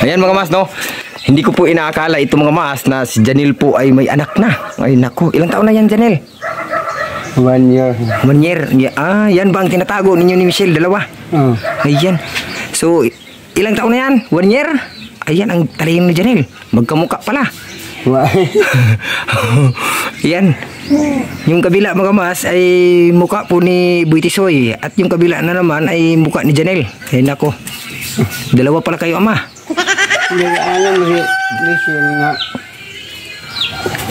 Ayan mga mas, no? Hindi ko po inaakala ito mga mas na si Janelle po ay may anak na. Ay naku, ilang taon na yan Janelle? 1 year. 1 year. Yan ba ang tinatago ninyo ni Michelle? Dalawa? Ayan. So, ilang taon na yan? 1 year? Ayan ang talino ni Janelle. Magkamukha pala. Yan. Yung kabila mga mas ay mukha po ni Buitisoy. At yung kabila na naman ay mukha ni Janelle. Ay nako. Dalawa pala kayo ama. Hindi alam si Michelle nga.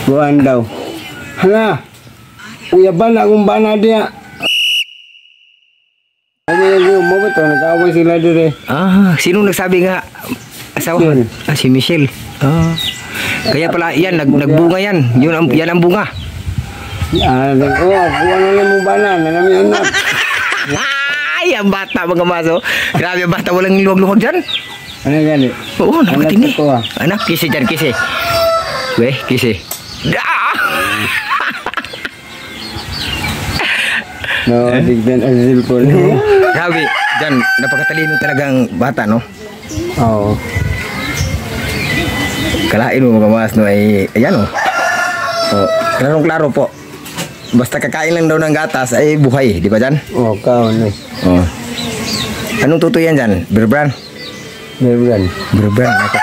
Buwan daw. Hala. Uyaban akong bana dia. Ano yung mo ba ito? Nag-away sila dire. Sino nagsabi nga? Asawa? Si Michelle. Kaya pala yan, nagbunga yan. Yan ang bunga. Buwan na lang mo bana. Nanami anak. Ay, ang bata mga maso. Grabe ang bata, walang luwag-luwag dyan. Ano yan? Oo, nakatindi. Anak, kisi dyan, kisi. Weh, kisi. No, digdan ang cellphone. Grabe, dyan, napakatalino talagang bata, no? Oo. Kalain mo mga mas, no, ay, ayan, oh. Klarong-klaro po. Basta kakain lang daw ng gatas, ay buhay, di ba dyan? Oo, kaon. Anong tutoy yan dyan? Berbran? Berbran, ako.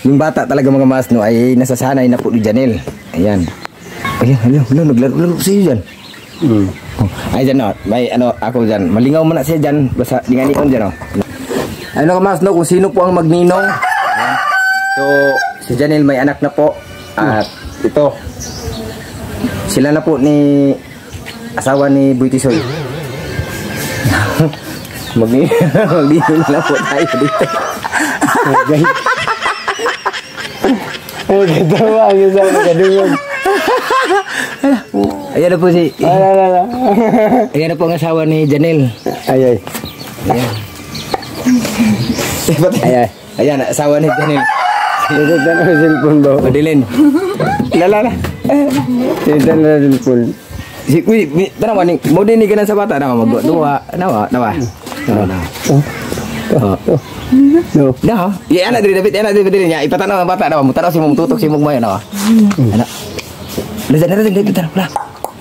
Yung bata talaga mga mas, no, ay nasasanay na po ni Janelle. Ayan. Ayan, naglaro siya dyan. Ay dyan, no, may ako dyan. Malingaw mo na siya dyan, basta linganiton dyan, no. Ano ka mas, no, kung sino po ang magninong. Ayan. So, si Janelle may anak na po. At ito, sila na po ni asawa ni Buitisoy. Magninong na po tayo dito. Katawa ang isa na kadungan. Ayan na po si... Ayan na po ang asawa ni Janelle. Ayan. Ayan, asawa ni Janelle. Tinitan na cellphone ba? Madilin. Lala. Tinitan na cellphone. Tanawa ni, mo din ni ka sa bata. Nawa. No. Iya anak diri nya. Ipatanaw ang bata nawa. Mutanaw si mututok si mugmay nawa. Anak. Dali.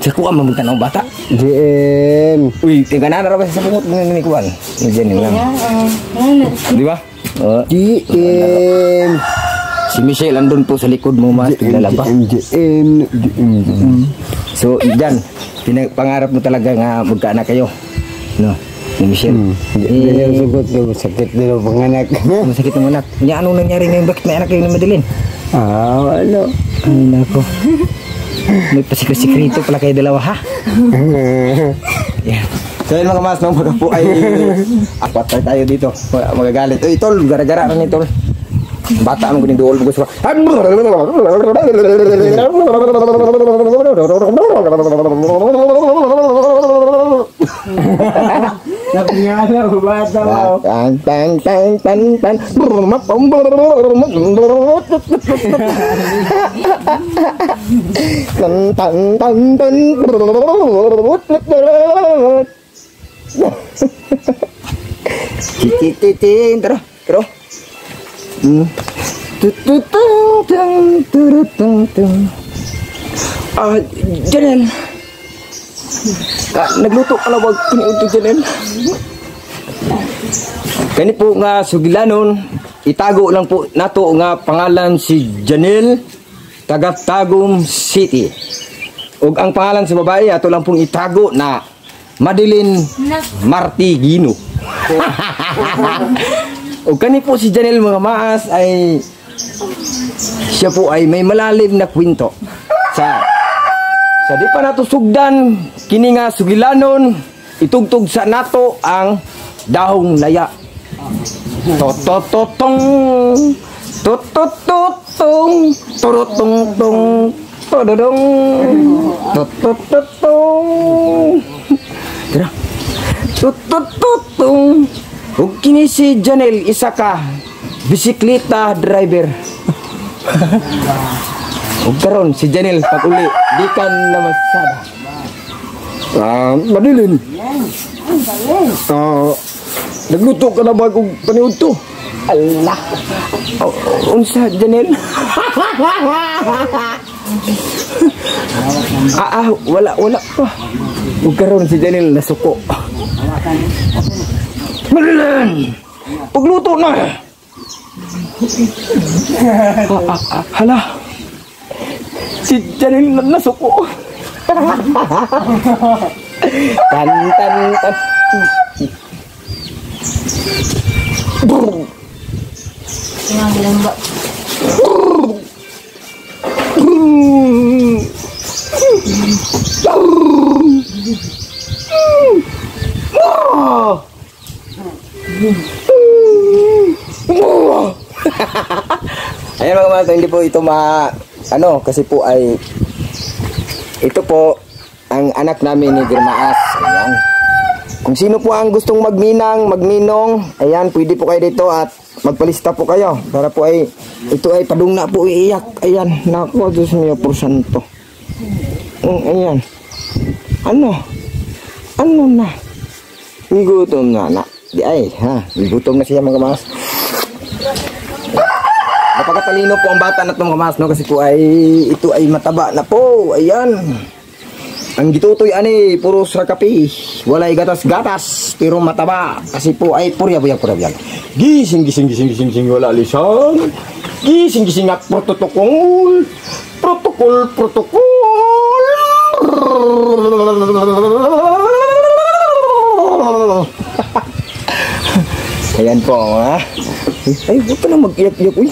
Sa kuha mamutanaw ang bata. JM. Uy, tingnan na ra sa bungot ni kuan. Ni Jenny lang. Di ba? JM. Si Michelle andun po sa likod mo mas tiglalaba. JM. So, diyan, pangarap mo talaga nga magkaanak kayo. No, ni Michelle. Yung sugot ko, sakit nila panganak. Masakit ng anak. Nya anong nangyari ngayon? Bakit may anak kayo ni Madeline? Ano? Ay, nako. May pasikreto pala kayo dalawa, ha? Yeah. So, yun mga mas, no, mga po ay apat tayo dito. Magagalit. Uy, tol, gara-gara na ni tol. Bata mo kuning duol mo gusto. Napingala ko bata mo. Tan. Terus. Janelle. Nagluto ka na wag piniuto Janelle. Kani po nga sugilanon, itago lang po nato nga pangalan si Janelle, taga Tagum City. Ug ang pangalan sa babae ato lang pong itago na Madeline Martigino. O kani po si Janelle mga maas ay siya po ay may malalim na kwento sa di pa nato sugdan kini nga sugilanon itugtog sa nato ang dahong laya. Totototong totototong torotong tododong totototong tira totototong. Ug kini si Janelle isa ka bisikleta driver. Ug karon si Janelle pag uli di kan na masada. Madeline. Nagluto ka na ba kung paniud to? Allah. Unsa Janel? Wala pa. Ug karon si Janel nasuko. Marilan. Pagluto na. Hala. Si Janel nasuko. Tan. Lembak. Ayan mga mga, hindi po ito kasi po ay ito po ang anak namin ni Girmaas. Ayan. Kung sino po ang gustong magninong, ayan, pwede po kayo dito at magpalista po kayo para po ay ito ay padung na po iiyak. Ayan, nako, Diyos mio porsanto. Ayan. Ano na? Migutom na. Di ay, ha? Migutom na siya mga mas. Napakatalino po ang bata na itong mga mas, no? Kasi po ay ito ay mataba na po. Ayan. Ang gitutoy ani puro sa kape. Walay gatas-gatas pero mataba kasi po ay purya-purya. Gising wala lisan. Gising at protokol. Ayan po ha. Ay, huwag ka na mag-iyak-iyak. Uy.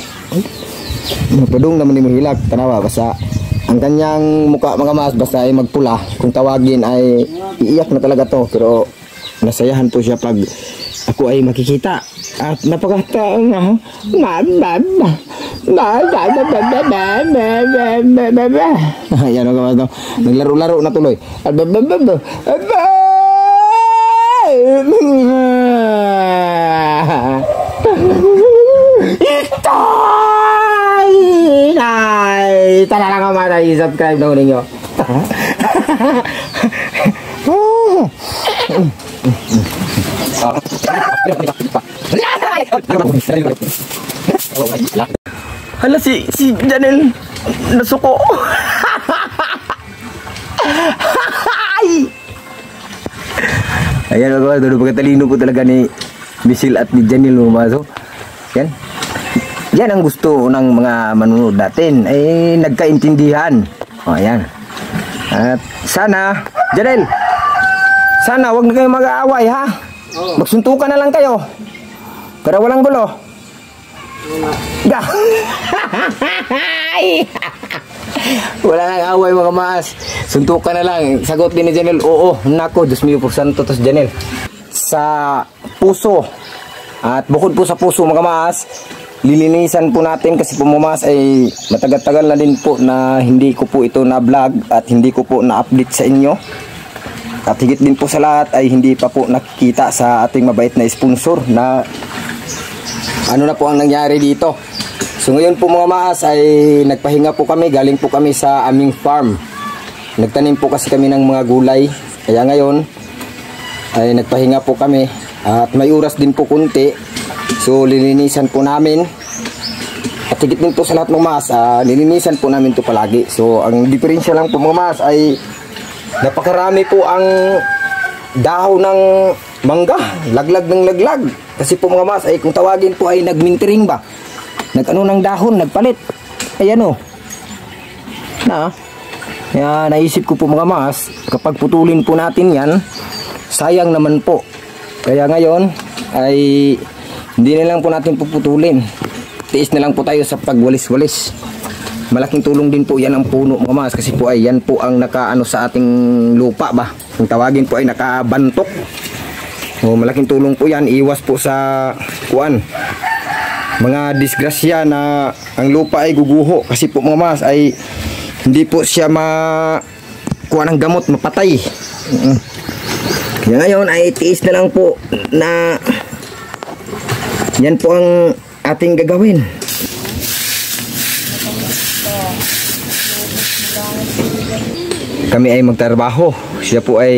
Mapadong naman ni Mahilak. Tanawa, basta ang kanyang mukha mga mas basta ay magpula. Kung tawagin ay iiyak na talaga to. Pero nasayahan po siya pag ako ay makikita. At napakataong nga. Ayan mga mas. Naglaro-laro na tuloy. Tara lang ako mga i-subscribe na ninyo. Hala si Janel nasuko. Ayan mga mga, pagkatalino po talaga ni Michelle at ni Janel lumaso. Yan ang gusto ng mga manunod natin. Eh, nagkaintindihan. O, ayan. At sana, Janel, sana wag na kayo mag-aaway, ha? Magsuntukan na lang kayo. Para walang gulo. Ga. Wala nang away mga maas. Suntukan na lang. Sagot din ni Janel, oo, nako, Diyos mio por santo tos Janel. Sa puso. At bukod po sa puso mga maas, lilinisan po natin kasi po mga maas ay matagal-tagal na din po na hindi ko po ito na vlog at hindi ko po na-update sa inyo. At higit din po sa lahat ay hindi pa po nakikita sa ating mabait na sponsor na ano na po ang nangyari dito. So ngayon po mga maas ay nagpahinga po kami, galing po kami sa aming farm. Nagtanim po kasi kami ng mga gulay. Kaya ngayon ay nagpahinga po kami at may oras din po kunti. So lilinisan po namin. At higit din po sa lahat mga maas, lilinisan po namin ito palagi. So ang diferensya lang po mga maas ay napakarami po ang dahon ng mangga, laglag ng laglag. Kasi po mga maas ay kung tawagin po ay nagmintering ba, nagano ng dahon, nagpalit. Ayan o na. Kaya naisip ko po mga maas, kapag putulin po natin yan, sayang naman po. Kaya ngayon ay hindi na lang po natin puputulin. Tiis na lang po tayo sa pagwalis-walis. Malaking tulong din po yan ang puno mga maas, kasi po ay yan po ang nakaano sa ating lupa ba, kung tawagin po ay nakabantok. O, malaking tulong po yan, iwas po sa kuan mga disgrasya na ang lupa ay guguho. Kasi po mga maas ay hindi po siya kuha ng gamot, mapatay. Kaya ngayon ay tiis na lang po na yan po ang ating gagawin. Kami ay magtrabaho, siya po ay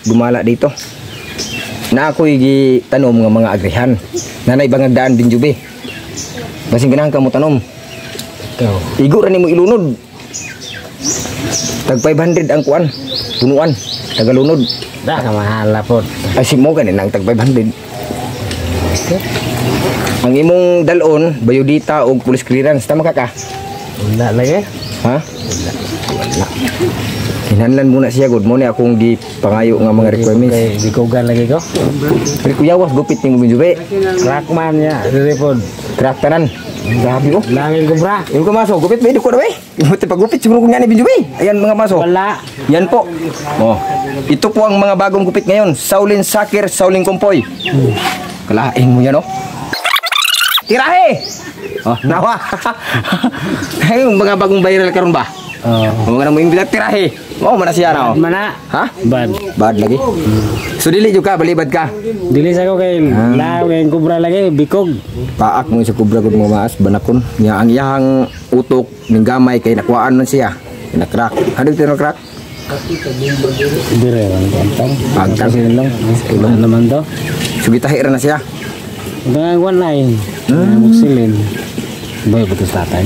gumala dito. na ako'y gitanom nga mga agrihan. Nanay bangagdaan Binjubi. Basing ganahan ka mo tanom. Ikaw. Igo ra nimo ilunod. Tag 500 ang kuan, punuan, tagalunod. Da ka mahala po. Ay si mo ganin ang tag 500. Ang imong dalon, biodata o police clearance, tama ka ka? Wala lagi. Ha? Wala. Hinanlan muna siya, good morning akong di pangayo nga mga requirements. Okay, di ko lagi ko. Pero kuyawas, gupit ni Binjubi. Crackman ya, dili po. Crack tanan. Grabe oh. Langin ko bra. Yung kamasok, gupit ba? Hindi ko na ba eh. Ito pag-gupit, siguro kung yan ni Binjubi. Ayan mga maso. Wala. Yan po. Oh. Ito po ang mga bagong gupit ngayon. Shaolin Sakir, Shaolin Kompoy. Kalain mo yan oh. Tirahe! Oh, nawa. Yung mga bagong viral karon ba? Oh. Mga nang mo imbita tirahe. Oh, mana siya na oh. Mana? Ha? Bad. Bad lagi. So dili jud ka, balibad ka. Dili sa ko kay langin ko bra lagi bikog. Paak mo sa kubra gud mga maas banakon. Nya ang iyang utok ning gamay kay nakuhaan man siya. Na-crack. Hadog tino crack. Dire lang pantang. Pagtang. Kasi lang. Ano naman to? Sugitahi ra na siya. Dengan online. Muksilin. Boy putus tatay.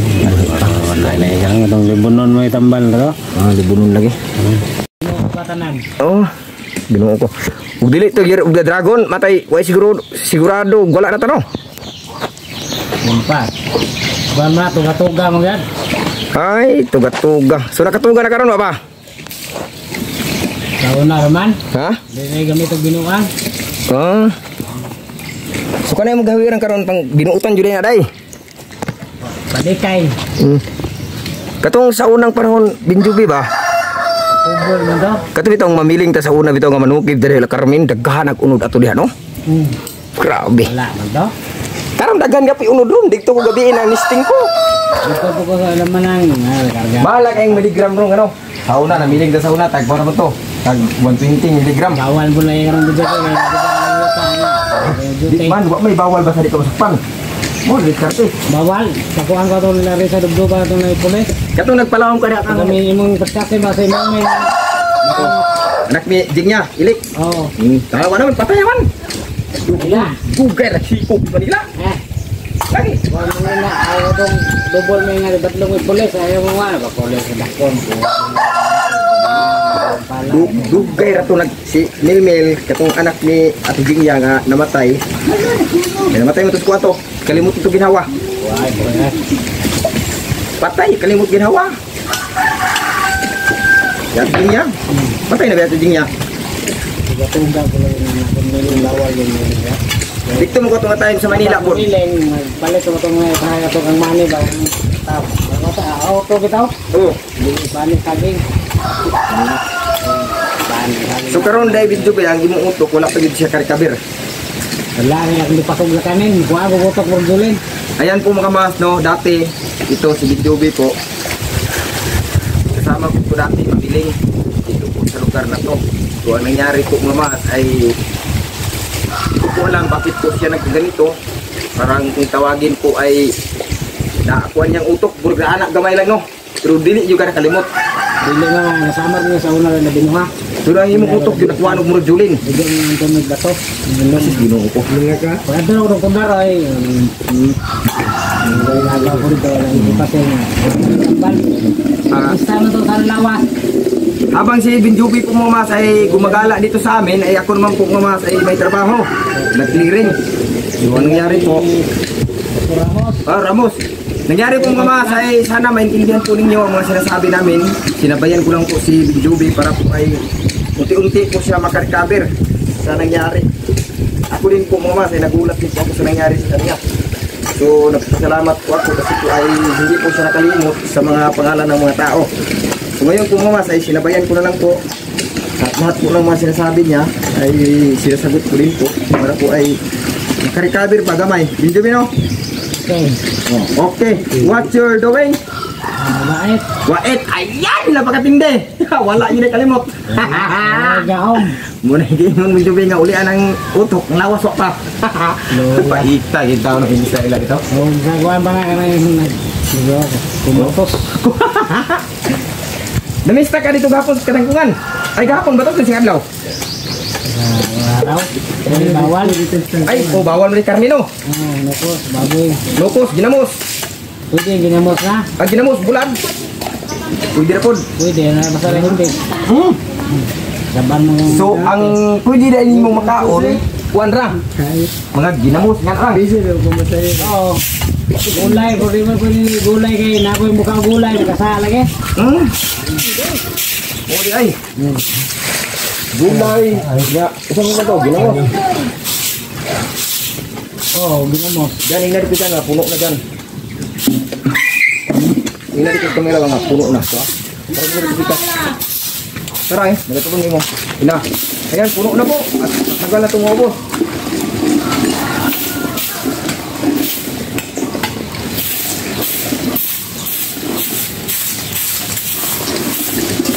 Online na yang itong libunon mo itambal to. Ah, libunon lagi. Patanan. Oh, binuo ko. Ug dili to year of the dragon, matay way sigurado wala na to no. Empat. Ban na tuga-tuga mo yan. Ay, tuga-tuga. So nakatuga na karon ba? Taon na raman. Ha? Dili gamit og binuang. Ah. So kanay mo gawiran karon pang binuutan jud na day. Padikay. Katong sa unang panahon Binjubi ba? Ubol man to. Kato bitong mamiling ta sa una bitaw nga manukib diri la Carmen daghan unod ato diha no. Grabe. Wala man to. Karon daghan gapi unod ron dikto ko gabiin ang listing ko. Dito po ko sa alam manang karga. Bahala kayong miligram ron ano. Sa una namiling ta sa una tag para man to. Tag 120 miligram. Bawal po lang yung video ko. Di man wa may bawal ba sa dito masakpan. Mo diskarte. Bawal. Pakuan ko itong nilari sa dugdo para itong naipulis. Katong nagpalawom ka na Kami imong pagkasi ba sa imong may... anak ni Jingnya, ilik. Oo. Tawa naman patay naman. Wala. Bugar sipog Manila. Lagi. Wala mo na. Ayaw itong double may nga batlong ipulis. Ayaw mo nga. Papulis sa dakon. Dugay rato nag si Milmil katong anak ni Ate Jingya nga namatay. Namatay mo to sa kwarto. Kalimut ito ginawa. Wala. Wala. Patay, kalimut ginawa. Yan Jingya. Patay na ba Ate Jingya? Tiga-tungga ko lang yung lawal yung mga. Dito mo ko itong time sa Manila po. Piling, balik ko itong kaya itong ang mani ba? Tap. Auto kita. Oo. Balik saging. So karon David Jube ang imong utok wala pa gid siya karikabir. Wala rin akong dipasog na kanin. Kuha ko utok ng julin. Ayan po mga mas no, dati ito si Bidjobe po. Kasama ko po dati mabiling dito po sa lugar na to. So ang nangyari po mga mas ay hindi ko alam bakit po siya nagganito. Parang kung tawagin po ay naakuan niyang utok, burog na anak gamay lang no. Pero dili juga nakalimot. Dili nga nasamar niya sa una na binuha. Pero ang imong utok yun nakuha ng murag julin. Bigyan niya ng tumig bato. Masis ginoo ko. Pwede ako ng kundar ay. Nagawa ko dito lang ipasing. Basta na to sa lawas. Habang si Binjubi po mga mas ay gumagala dito sa amin, ay ako naman po mga mas ay may trabaho. Nag-clearing. So anong nangyari po? Ramos. Ramos. Nangyari po mga mas ay sana maintindihan po ninyo ang mga sinasabi namin. Sinabayan ko lang po si Binjubi para po ay unti-unti po siya makarecover sa nangyari. Ako din po mga mas ay nagulat din po ako sa nangyari sa kanya. So nagpasalamat po ako kasi po ay hindi po siya nakalimot sa mga pangalan ng mga tao. So ngayon po mga mas ay sinabayan ko na lang po at lahat po ng mga sinasabi niya ay sinasagot ko din po para po ay makarecover pa gamay. Binjubi no? Okay. Oh, okay. What's your doing? Mabait. Wait, ayan! Napakatindi! Wala yun ay kalimot. Gahom. Muna hindi mo Binjubi nga ulian ang utok, ang lawas wak pa. Paita, kita ko hindi sa ila ito. So, nagawa ba nga ka na yung kumutos? Namista ka dito gapon sa katangkungan. Ay gapon ba ito? Kasi adlaw. Araw. Bawal. Ay, bawal mo ni Carmino. Lukos, baboy. Locos, ginamos. Pwede, ginamos na. Ginamos, bulan. Pwede na po. Pwede, basta rin hindi. Saban mo. So, ang pwede na mo makaon, kuan ra. Mga ginamos, nga ra. Oo. Gulay, pwede mo gulay kayo. Nakoy mukha gulay, nakasala lagi. Pwede ay. Gulay. Ya, isang mo to, ginamos. Oo, ginamos. Diyan, inari kita nga, puno na dyan. Inari kita kamera nga, puno na. So, para mo kita. Tara eh, nagatuloy mo. Ina. Ayan, puno na po. At nagal na tumubo.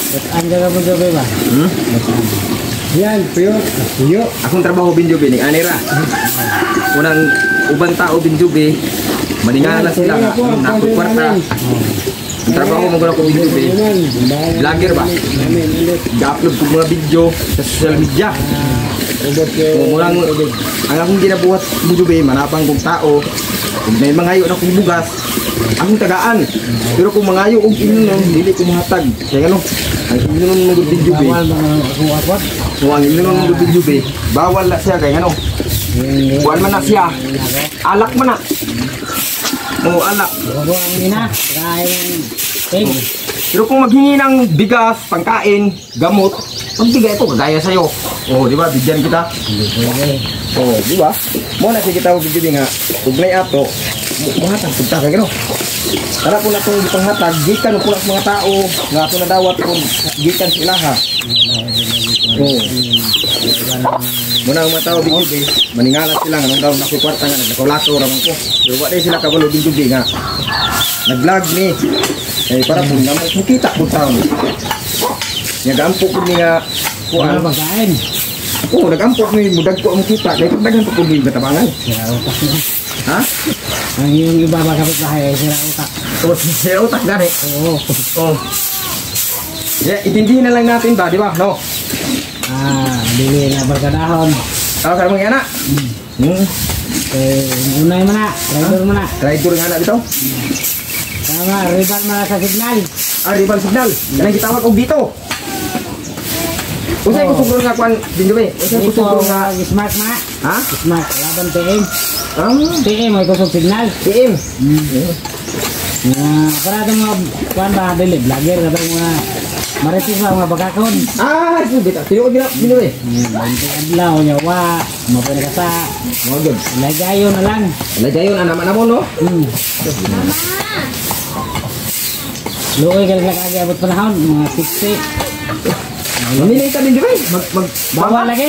Bataan ka mo jobe ba? Yan, puyo. Akong trabaho binjubi ni Anira. Unang ubang tao binjubi, maningala sila nga, nakukwarta. Ang trabaho mo ko binjubi, vlogger ba? Ga-upload ko mga video sa social media. Murang, ang akong ginabuhat binjubi, manapang kong tao, kung may mangayo na kong bugas, akong tagaan. Pero kung mangayo kong inunom, hindi ko mahatag. Kaya ano, ang inunom mo binjubi. Bawal mga akwat. So ang inunom ng lubi-lubi, bawal na siya kaya ano. Buwan man na siya. Alak man na. Oo, alak. Bago ang ina. Kain. Pig. Pero kung maghingi ng bigas, pangkain, gamot, magbigay ito, kagaya sa'yo. Oo, di ba? Bigyan kita. Oo, di ba? Muna siya kita bigyan nga, ugnay ato, muhatag punta kaya gano'n. Tara po na itong panghatag, gikan po na sa mga tao, nga ito na dawat po, gikan sila ha. Oo. Muna ang mga tao bigyan, maningalat sila nga, nung daw nakukwarta nga, nagkakulato raman ko. Pero wala sila kabalo bigyan nga, nag-vlog ni. Eh, para po naman, kita po tao ni. Nag-ampok po niya, Ano pagkain? oo, nag-ampok ni, mudag po ang kita, kaya pagdagan po po niya katabangan. Sira utak niya. Ha? Ang yung iba ba kapit bahay, sira utak. So, siya utak gani. Oo. Oo. Yeah, itindihin na lang natin ba, di ba? No? Bili na barkadahon. Kaya mga anak. Unay mo na, rider mo na. Rider nga na dito. Tama, rival mo na sa signal. Rival signal. Yan ang gitawag og dito. Usay ko sugro nga kwan, Binjobe. Usay ko sugro nga. Smart na. Ha? Smart, laban TM. Ah, TM, may kusog signal. PM. Para ito mga kuhan ba, dili, vlogger, ito mga maritis ba, mga bagakon. Ito dito. Tinuod gina, Binjobe. Banting adlaw, nyawa, mapun ka sa, Mga good. lagayo na lang. Lagay yun, anak mo, no? Luoy ka lang lagi abot panahon, mga 60. Mamili ka, Binjobe. Bawal lagi,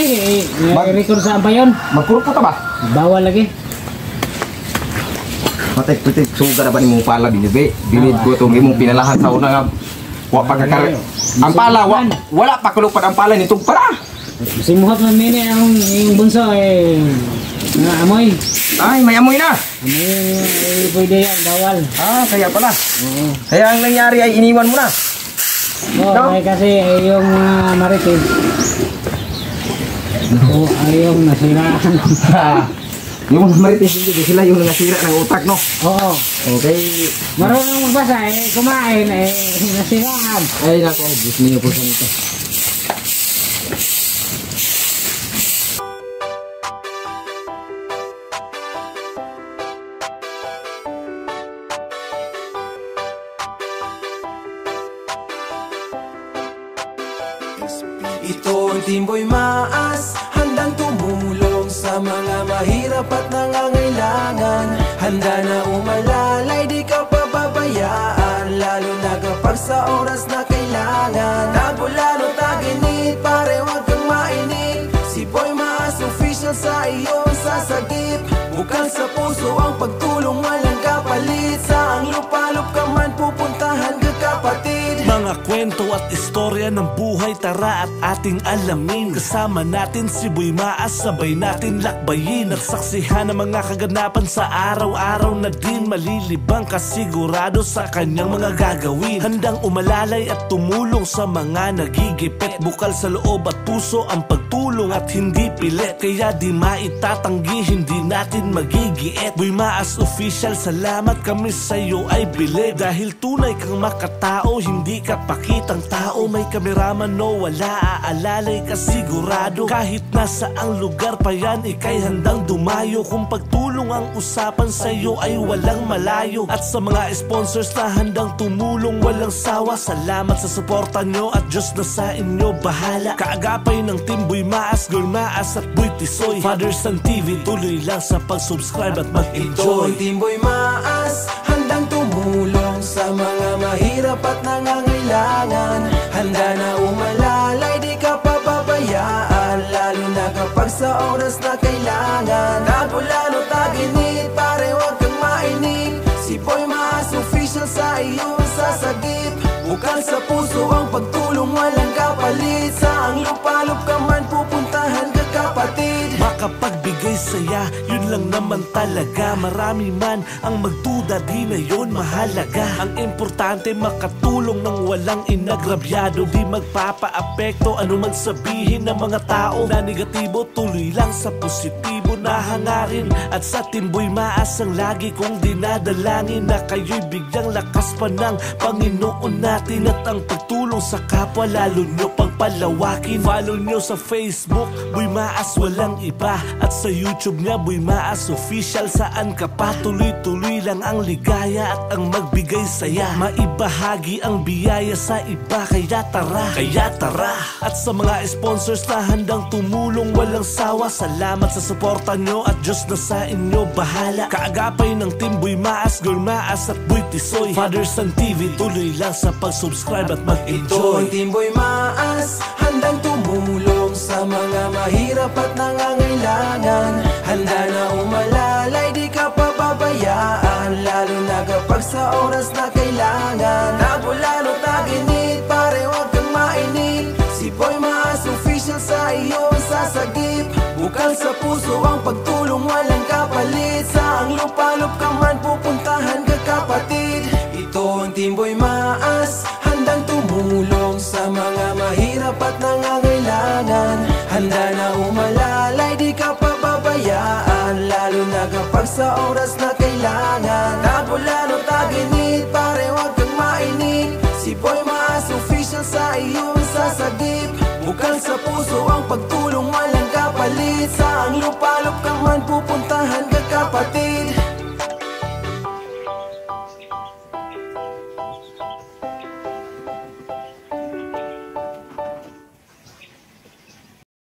record sa ampayon. Magkurpo ta ba? Bawal lagi. Matik-pitik suga na ba ni mong pala, Binjobe? Binid ko itong imong pinalahan sa una nga. Wa pa kakar... Ang pala, wala pa kulupad ang pala nitong para. Simuhat man mini ang yung bunso nga amoy. Ay, may amoy na. Amoy pwede yan, bawal. Kaya pala. Oo. Kaya ang nangyari ay iniwan mo na. Oo, ay kasi yung marites. Oo, ay yung nasiraan. Yung mga marites hindi sila yung nasira ng utak, no? Oo. Okay. Marunong magbasa kumain nasiraan. Ay, nako. Gusto niyo po sa nito. Ito ang Timboy Maas, handang tumulong sa mga mahirap at nangangailangan. Handa na umalalay, di ka pababayaan, lalo na kapag sa oras na kailangan. Tagulan o taginit, pare wag kang mainit. Si Boy Maas official sa iyong sasagip. Bukal sa puso ang pagtulong, walang kapalit. Sa ang lupalop ka man pupuntahan ka kapatid. Mga mga kwento at istorya ng buhay, tara at ating alamin. Kasama natin si Boy Maas, sabay natin lakbayin at saksihan ng mga kaganapan sa araw-araw na din. Malilibang kasigurado sa kanyang mga gagawin, handang umalalay at tumulong sa mga nagigipit. Bukal sa loob at puso ang pagtulong at hindi pilit, kaya di maitatanggi, hindi natin magigiit. Boy Maas Official, salamat kami sa'yo ay bilib, dahil tunay kang makatao, hindi ka pakitang tao. May kameraman no wala, aalalay ka sigurado. Kahit nasa ang lugar pa yan, ikay handang dumayo. Kung pagtulong ang usapan sa'yo ay walang malayo. At sa mga sponsors na handang tumulong walang sawa, salamat sa suporta nyo at Diyos na sa inyo bahala. Kaagapay ng Team Boy Maas, Girl Maas at Boy Tisoy, Father Son TV, tuloy lang sa pag-subscribe at mag-enjoy. Ito Team Boy Maas, handang tumulong sa mga mahirap at nangangailangan. Handa na umalalay, di ka pababayaan, lalo na kapag sa oras na kailangan. Tagulan o taginit, pare wag kang mainip. Si Boy Maas Official sa iyong sasagip. Bukal sa puso ang pagtulong, walang kapalit. Saang lupalop ka man, pupuntahan ka kapatid. Makapagbigay saya, yun lang naman talaga. Marami man ang magduda, di na yun mahalaga. Ang importante makatulong ng walang inagrabyado, di magpapaapekto ano man sabihin ng mga tao na negatibo. Tuloy lang sa positibo na hangarin. At sa Team Boy Maas ang lagi kong dinadalangin, na kayo'y bigyang lakas pa ng Panginoon natin. At ang pagtulong sa kapwa lalo nyo pang palawakin. Follow nyo sa Facebook, Boy Maas walang iba. At sa YouTube niya, Boy Maas Official, saan ka pa? Tuloy-tuloy lang ang ligaya at ang magbigay saya. Maibahagi ang biyaya sa iba, kaya tara. At sa mga sponsors na handang tumulong walang sawa, salamat sa suporta nyo at Diyos na sa inyo bahala. Kaagapay ng Team Boy Maas, Girl Maas at Boy Tisoy, Father Son TV, tuloy lang sa pag-subscribe at mag-enjoy. Ito Team Boy Maas, handang tumulong sa mga mahirap at nangangailangan. Handa na umalalay, di ka pababayaan, lalo na kapag sa oras na kailangan. Tagulan o taginit, pare wag kang mainip. Si Boy Maas Official sa iyong sasagip. Bukal sa puso ang pagtulong, walang kapalit. Saang lupalop ka man, pupuntahan ka kapatid. Ito ang Team Boy Maas, handang tumulong sa mga mahirap at nangangailangan. Handa na umalalay, di ka pababayaan, lalo na kapag sa oras na kailangan. Tagulan o taginit, pare wag kang mainip. Si Boy Maas Official sa iyong sasagip. Bukal sa puso ang pagtulong, walang kapalit. Saang lupalop ka man, pupuntahan ka kapatid.